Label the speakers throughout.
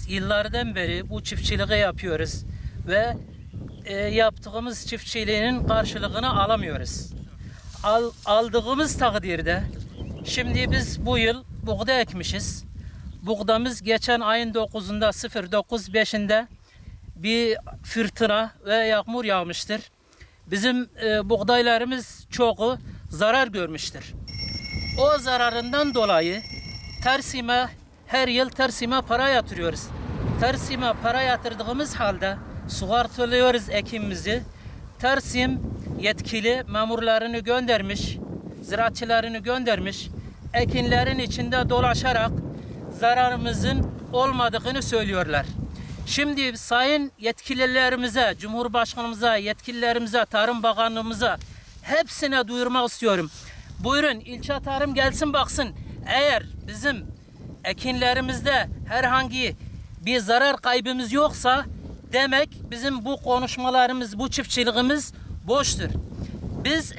Speaker 1: yıllardan beri bu çiftçiliği yapıyoruz ve yaptığımız çiftçiliğin karşılığını alamıyoruz. Aldığımız takdirde, şimdi biz bu yıl buğday ekmişiz. Buğdamız geçen ayın 9'unda 09.5'inde bir fırtına ve yağmur yağmıştır. Bizim buğdaylarımız çoğu zarar görmüştür. O zararından dolayı Tersim'e her yıl Tersim'e para yatırıyoruz. Tersim'e para yatırdığımız halde suartılıyoruz ekimimizi. Tersim yetkili memurlarını göndermiş, ziraatçılarını göndermiş, ekinlerin içinde dolaşarak zararımızın olmadığını söylüyorlar. Şimdi sayın yetkililerimize, Cumhurbaşkanımıza, yetkililerimize, Tarım Bakanlığımıza hepsine duyurmak istiyorum. Buyurun ilçe tarım gelsin baksın. Eğer bizim ekinlerimizde herhangi bir zarar kaybımız yoksa demek bizim bu konuşmalarımız, bu çiftçiliğimiz boştur. Biz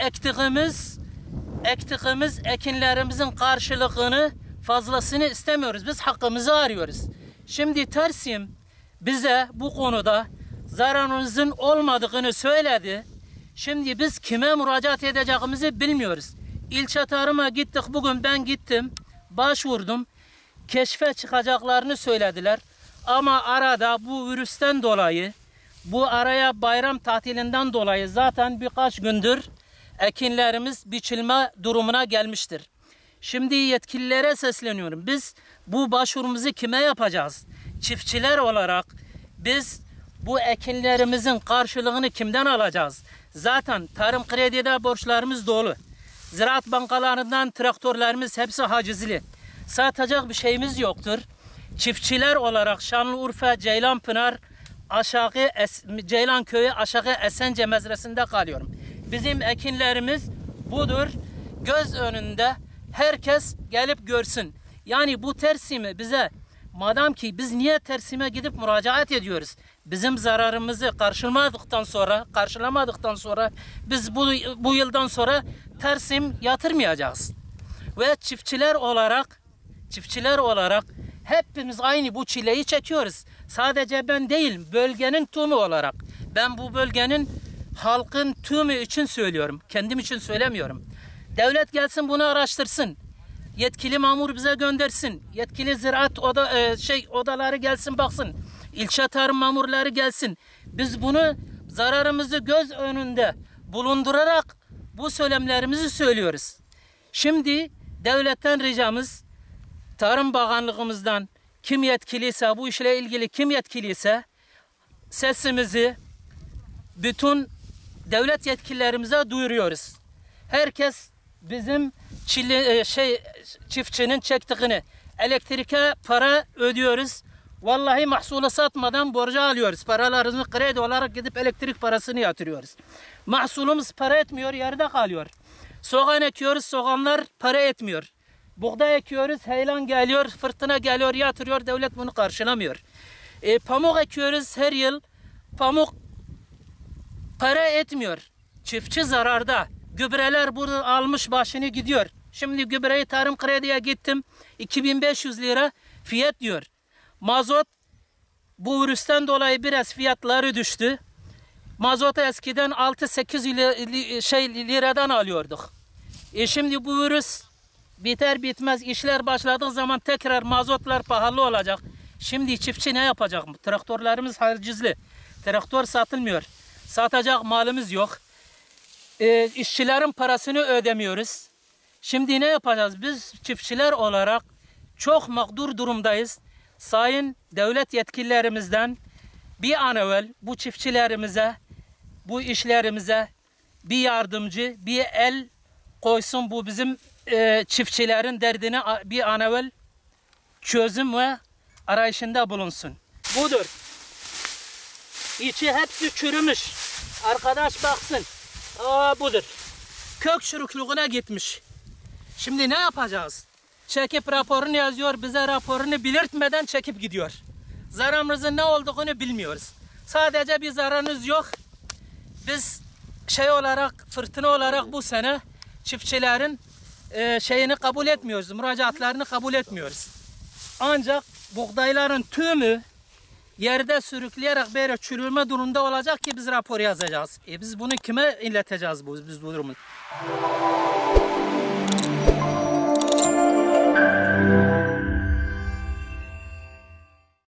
Speaker 1: ektiğimiz ekinlerimizin karşılığını fazlasını istemiyoruz. Biz hakkımızı arıyoruz. Şimdi Tersim bize bu konuda zararımızın olmadığını söyledi. Şimdi biz kime müracaat edeceğimizi bilmiyoruz. İlçe tarıma gittik. Bugün ben gittim. Başvurdum. Keşfe çıkacaklarını söylediler. Ama arada bu virüsten dolayı, bu araya bayram tatilinden dolayı zaten birkaç gündür ekinlerimiz biçilme durumuna gelmiştir. Şimdi yetkililere sesleniyorum. Biz bu başvurumuzu kime yapacağız? Çiftçiler olarak biz bu ekinlerimizin karşılığını kimden alacağız? Zaten tarım kredide borçlarımız dolu. Ziraat bankalarından traktörlerimiz hepsi hacizli. Satacak bir şeyimiz yoktur. Çiftçiler olarak Şanlıurfa, Ceylanpınar, Ceylanköy'ü aşağı Esence mezresinde kalıyorum. Bizim ekinlerimiz budur. Göz önünde herkes gelip görsün. Yani bu Tersim'i bize, madem ki biz niye Tersim'e gidip müracaat ediyoruz? Bizim zararımızı karşılamadıktan sonra biz bu yıldan sonra Tersim yatırmayacağız. Ve çiftçiler olarak hepimiz aynı bu çileyi çekiyoruz. Sadece ben değil, bölgenin tümü olarak. Ben bu bölgenin halkın tümü için söylüyorum. Kendim için söylemiyorum. Devlet gelsin bunu araştırsın. Yetkili memur bize göndersin. Yetkili ziraat odaları gelsin baksın. İlçe tarım memurları gelsin. Biz bunu zararımızı göz önünde bulundurarak bu söylemlerimizi söylüyoruz. Şimdi devletten ricamız, Tarım Bakanlığımızdan kim yetkiliyse, bu işle ilgili kim yetkiliyse sesimizi bütün devlet yetkililerimize duyuruyoruz. Herkes bizim çiftçinin çektiğini, elektrike para ödüyoruz. Vallahi mahsulü satmadan borcu alıyoruz. Paralarını kredi olarak gidip elektrik parasını yatırıyoruz. Mahsulümüz para etmiyor, yarıda kalıyor. Soğan ekiyoruz, soğanlar para etmiyor. Buğday ekiyoruz, heyelan geliyor, fırtına geliyor, yatırıyor, devlet bunu karşılamıyor. Pamuk ekiyoruz her yıl, pamuk para etmiyor. Çiftçi zararda. Gübreler burada almış başını gidiyor. Şimdi gübreyi tarım krediye gittim, 2500 lira fiyat diyor. Mazot bu virüsten dolayı biraz fiyatları düştü. Mazotu eskiden 6-8 liradan alıyorduk. Şimdi bu virüs biter bitmez işler başladığı zaman tekrar mazotlar pahalı olacak. Şimdi çiftçi ne yapacak? Traktörlerimiz hacizli. Traktör satılmıyor. Satacak malımız yok. İşçilerin parasını ödemiyoruz. Şimdi ne yapacağız? Biz çiftçiler olarak çok mağdur durumdayız. Sayın devlet yetkililerimizden bir an evvel bu çiftçilerimize, bu işlerimize bir yardımcı, bir el koysun, bu bizim çiftçilerin derdine bir an evvel çözüm ve arayışında bulunsun. Budur. İçi hepsi çürümüş. Arkadaş baksın. Budur. Kök çürüklüğüne gitmiş. Şimdi ne yapacağız? Çekip raporunu yazıyor, bize raporunu belirtmeden çekip gidiyor. Zararımızın ne olduğunu bilmiyoruz. Sadece bir zararımız yok. Biz fırtına olarak bu sene çiftçilerin şeyini kabul etmiyoruz, müracaatlarını kabul etmiyoruz. Ancak buğdayların yerde sürükleyerek böyle çürülme durumunda olacak ki biz rapor yazacağız. Biz bunu kime ileteceğiz biz bu durumu?